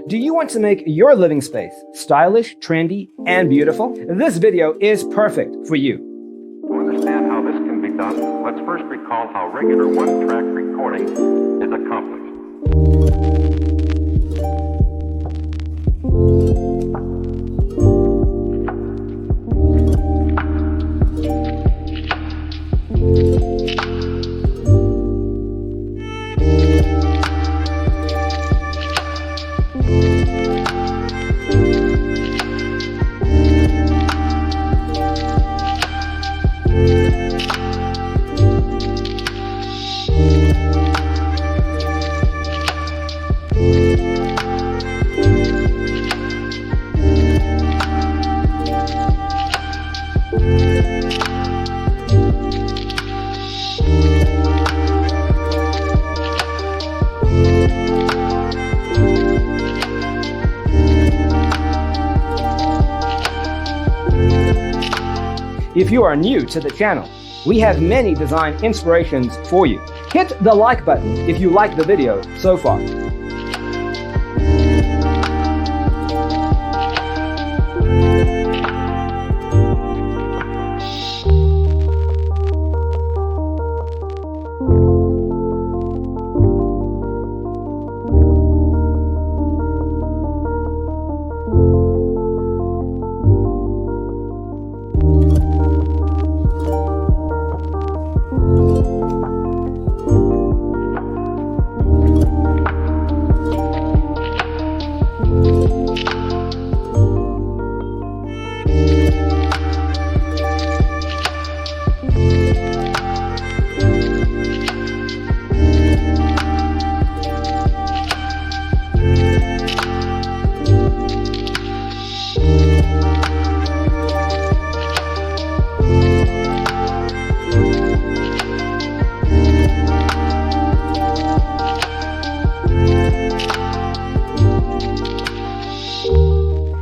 Do you want to make your living space stylish, trendy, and beautiful? This video is perfect for you. To understand how this can be done, let's first recall how regular one-track recording is accomplished. If you are new to the channel, we have many design inspirations for you. Hit the like button if you like the video so far.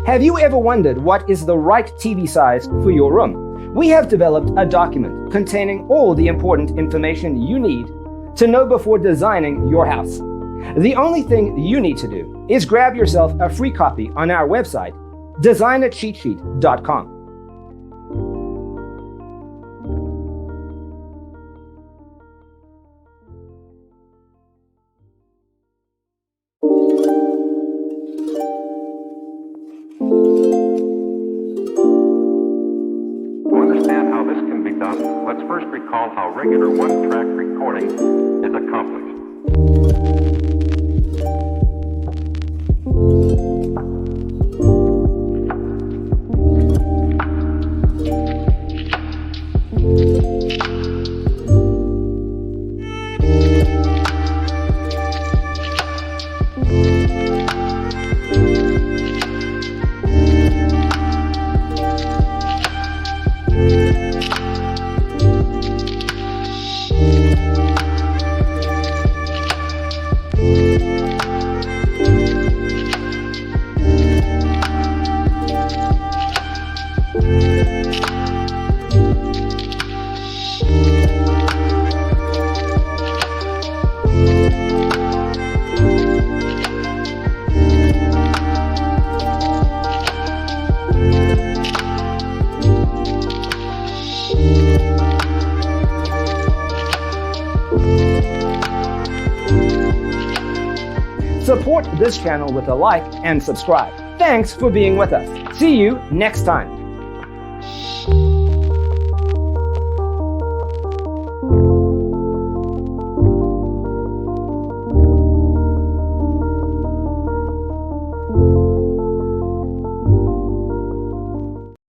Have you ever wondered what is the right TV size for your room? We have developed a document containing all the important information you need to know before designing your house. The only thing you need to do is grab yourself a free copy on our website, designercheatsheet.com. Let's first recall how regular one-track recording is accomplished. Support this channel with a like and subscribe. Thanks for being with us. See you next time.